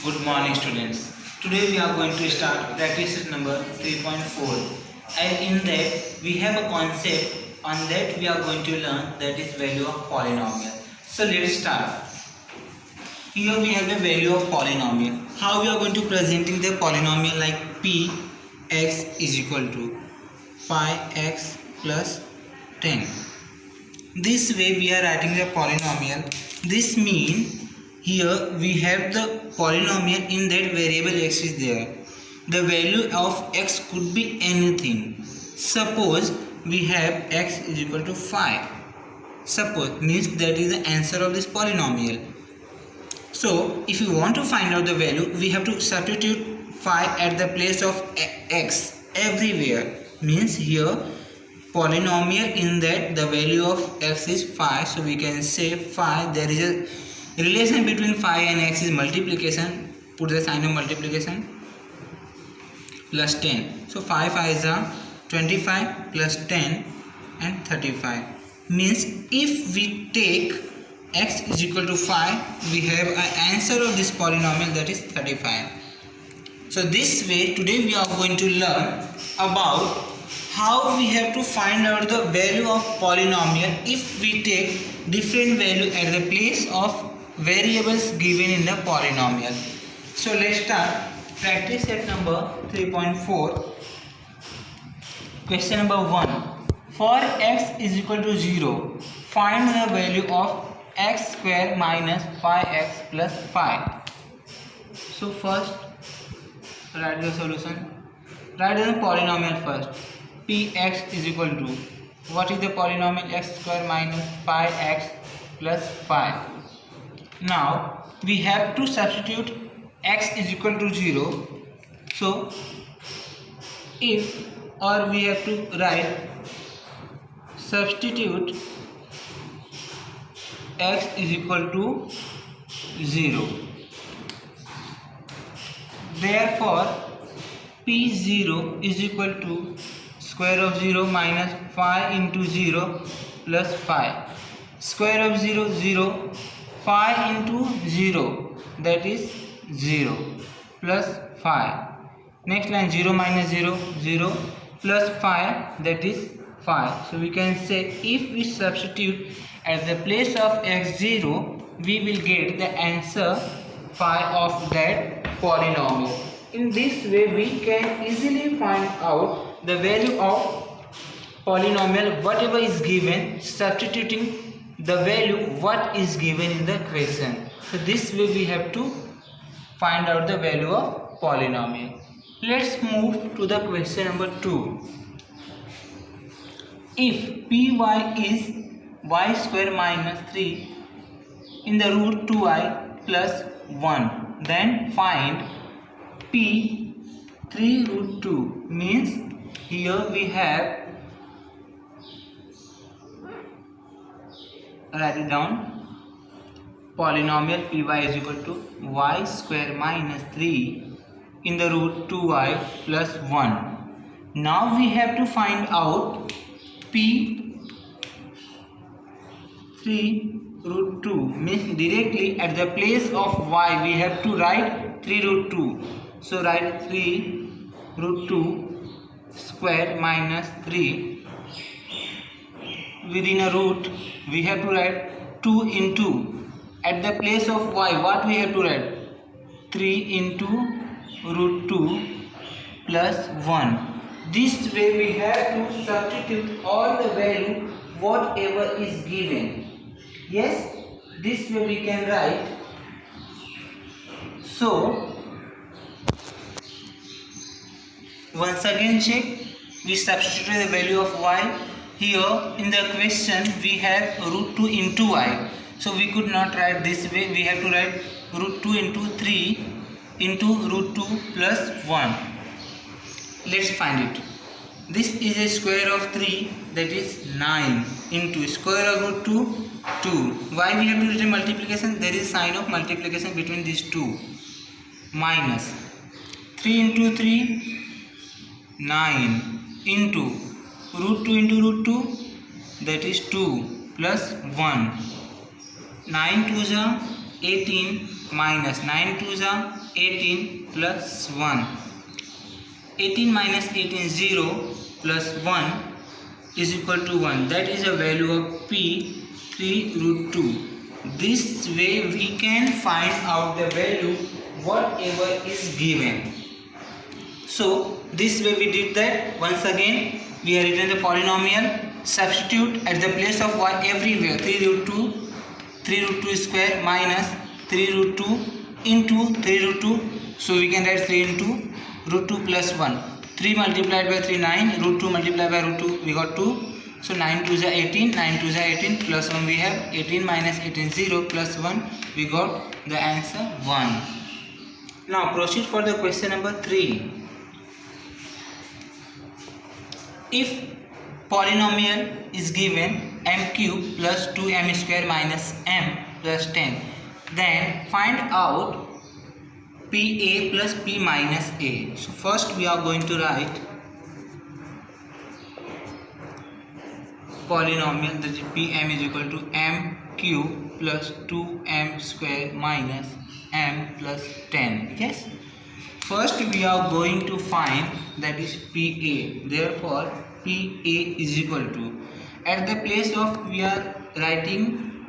Good morning, students. Today we are going to start practice number 3.4, and in that we have a concept on that we are going to learn, that is value of polynomial. So let's start. Here we have a value of polynomial. How we are going to presenting the polynomial, like p x is equal to 5x plus 10. This way we are writing the polynomial. This means here we have the polynomial in that variable x is there. The value of x could be anything. Suppose we have x is equal to 5. Suppose means that is the answer of this polynomial. So if you want to find out the value, we have to substitute 5 at the place of x everywhere. Means here polynomial in that the value of x is 5. So we can say 5, there is a relation between 5 and x is multiplication. Put the sign of multiplication, plus 10. So 5 5 is 25 plus 10 and 35. Means if we take x is equal to 5, we have an answer of this polynomial, that is 35. So this way today we are going to learn about how we have to find out the value of polynomial if we take different value at the place of variables given in the polynomial. So let's start practice set number 3.4. Question number 1. For x is equal to 0, find the value of x square minus 5x plus 5. So first write the solution. Write the polynomial first. Px is equal to, what is the polynomial? X square minus 5x plus 5. Now we have to substitute x is equal to 0. So if, or we have to write substitute x is equal to 0. Therefore P0 is equal to square of 0 minus 5 into 0 plus 5. Square of 0, 0. 5 into 0, that is 0, plus 5. Next line 0 minus 0, 0, plus 5, that is 5. So we can say if we substitute at the place of x0, we will get the answer 5 of that polynomial. In this way we can easily find out the value of polynomial whatever is given, substituting the value what is given in the question. So this way we have to find out the value of polynomial. Let's move to the question number 2. If py is y square minus 3 in the root 2i plus 1, then find p 3 root 2. Means here we have, write it down, polynomial py is equal to y square minus 3 in the root 2i plus 1. Now we have to find out p 3 root 2. Means directly at the place of y we have to write 3 root 2. So write 3 root 2 square minus 3. Within a root we have to write 2 into, at the place of y what we have to write? 3 into root 2 plus 1. This way we have to substitute all the value whatever is given. Yes, this way we can write. So once again check, we substitute the value of y. Here in the question we have root 2 into y. So we could not write this way. We have to write root 2 into 3 into root 2 plus 1. Let's find it. This is a square of 3, that is 9, into square of root 2, 2. Why we have to write multiplication? There is sign of multiplication between these two. Minus 3 into 3, 9, into root 2 into root 2, that is 2 plus 1. 9 2s are 18 minus 9 2s are 18 plus 1. 18 minus 18 0 plus 1 is equal to 1. That is a value of p 3 root 2. This way we can find out the value whatever is given. So this way we did that. Once again we have written the polynomial. Substitute at the place of y everywhere 3 root 2 square minus 3 root 2 into 3 root 2. So we can write 3 into root 2 plus 1. 3 multiplied by 3 9, root 2 multiplied by root 2 we got 2. So 9 2s are 18, 9 2s are 18 plus 1 we have 18 minus 18 0 plus 1 we got the answer 1. Now proceed for the question number 3. If polynomial is given m cube plus 2m square minus m plus 10, then find out pa plus p minus a. So first we are going to write polynomial, that is pm is equal to m cube plus 2m square minus m plus 10. Yes, first we are going to find that is pa. Therefore pa is equal to, at the place of we are writing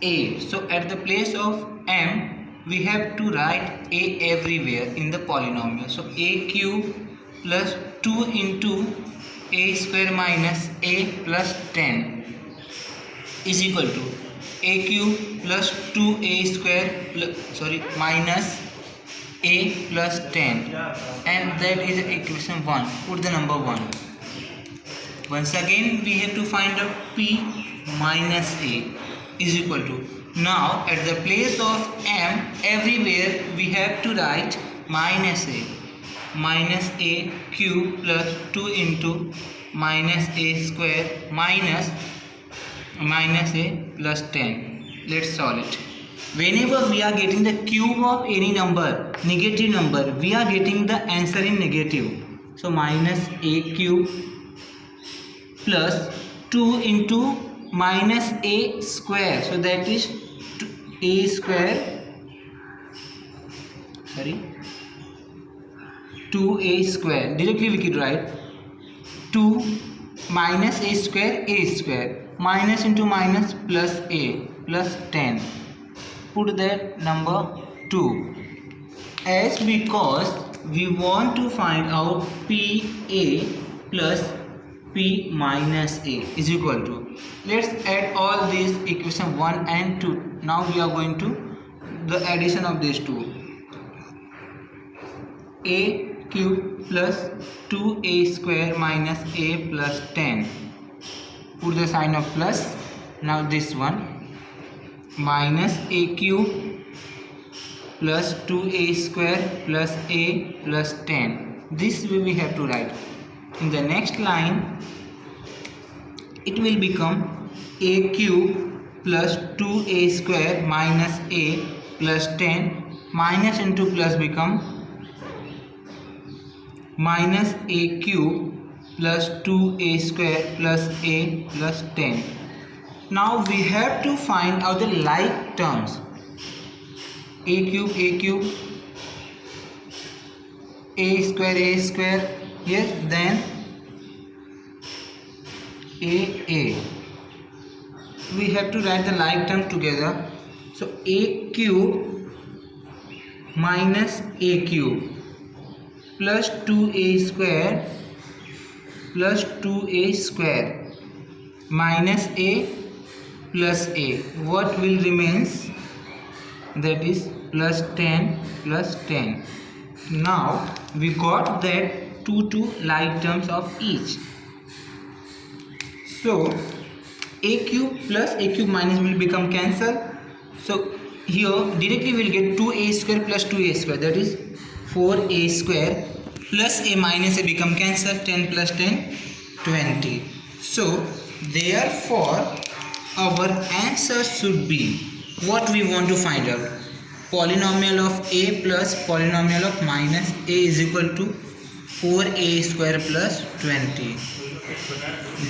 a, so at the place of m we have to write a everywhere in the polynomial. So a cube plus 2 into a square minus a plus 10 is equal to a cube plus 2a square minus a plus 10, and that is equation 1. Put the number 1. Once again we have to find out p minus a is equal to, now at the place of m everywhere we have to write minus a cube plus 2 into minus a square minus a plus 10. Let's solve it. Whenever we are getting the cube of any number, negative number, we are getting the answer in negative. So minus a cube plus 2 into minus a square, so that is a square, 2a square. Directly we could write 2 minus a square minus into minus plus a plus 10. Put that number 2, as because we want to find out pa plus p minus a is equal to, let's add all these equation 1 and 2. Now we are going to the addition of these two. A cube plus 2a square minus a plus 10. Put the sign of plus. Now this one minus a cube plus 2a square plus a plus 10. This way we have to write. In the next line it will become a cube plus 2a square minus a plus 10, minus into plus become minus a cube plus 2a square plus a plus 10. Now we have to find out the like terms. A cube, a square, yes, then a. We have to write the like term together. So a cube minus a cube plus 2a square plus 2a square minus a plus a. What will remains? That is plus 10 plus 10. Now we got that two like terms of each. So a cube plus a cube minus will become cancel. So here directly we will get 2a square plus 2a square, that is 4a square plus a minus a become cancel, 10 plus 10 20. So therefore our answer should be, what we want to find out, polynomial of a plus polynomial of minus a is equal to 4a square plus 20.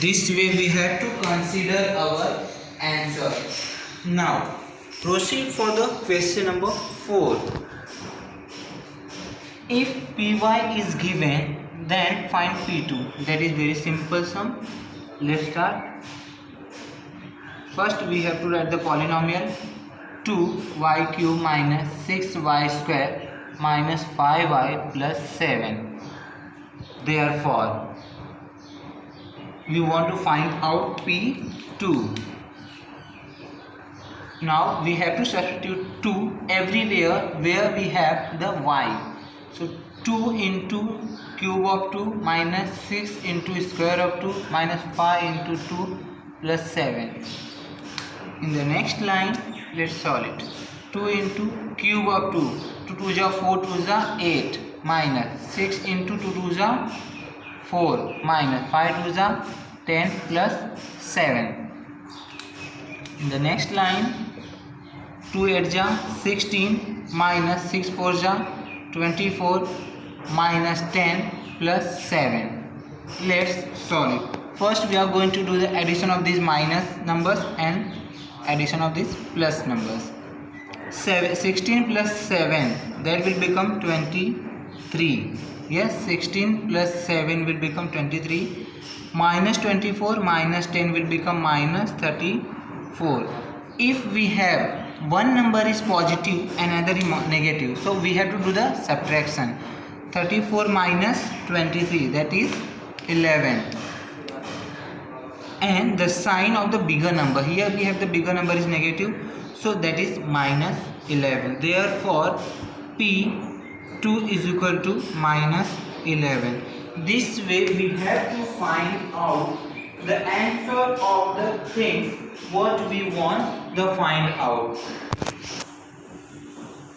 This way we have to consider our answer. Now Proceed for the question number 4. If py is given, then find p2. That is very simple sum. Let's start. First we have to write the polynomial 2y cube minus 6y square minus 5y plus 7. Therefore, we want to find out p2. Now we have to substitute 2 everywhere where we have the y. So 2 into cube of 2 minus 6 into square of 2 minus 5 into 2 plus 7. In the next line, let's solve it. 2 into cube of 2. 2 2 is 4, 2 is 8 minus 6 into 2 2 is 4 minus 5 2 is 10 plus 7. In the next line, 2 8 is 16 minus 6 4 is 24 minus 10 plus 7. Let's solve it. First we are going to do the addition of these minus numbers and addition of these plus numbers. 16 plus 7, that will become 23. Yes, 16 plus 7 will become 23. Minus 24 minus 10 will become minus 34. If we have one number is positive and another is negative, so we have to do the subtraction. 34 minus 23, that is 11. And the sign of the bigger number, here we have the bigger number is negative, so that is minus 11. Therefore p2 is equal to minus 11. This way we have to find out the answer of the things what we want to find out.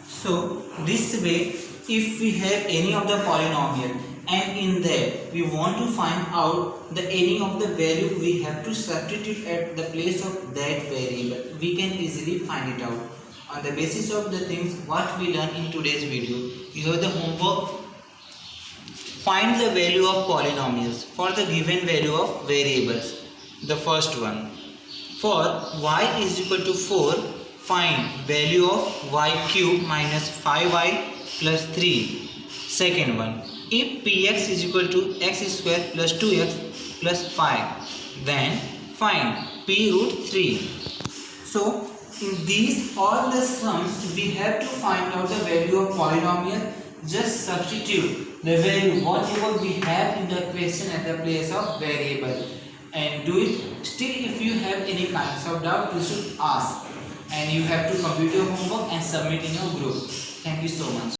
So this way, if we have any of the polynomial and in that we want to find out the any of the value, we have to substitute at the place of that variable. We can easily find it out on the basis of the things what we learn in today's video. You have the homework. Find the value of polynomials for the given value of variables. The first one, for y is equal to 4, find value of y cube minus 5y plus 3. Second one, if px is equal to x square plus 2x plus 5, then find p root 3. So in these all the sums we have to find out the value of polynomial. Just substitute the value whatever we have in the question at the place of variable and do it. Still, if you have any kinds of doubt, you should ask, and you have to complete your homework and submit in your group. Thank you so much.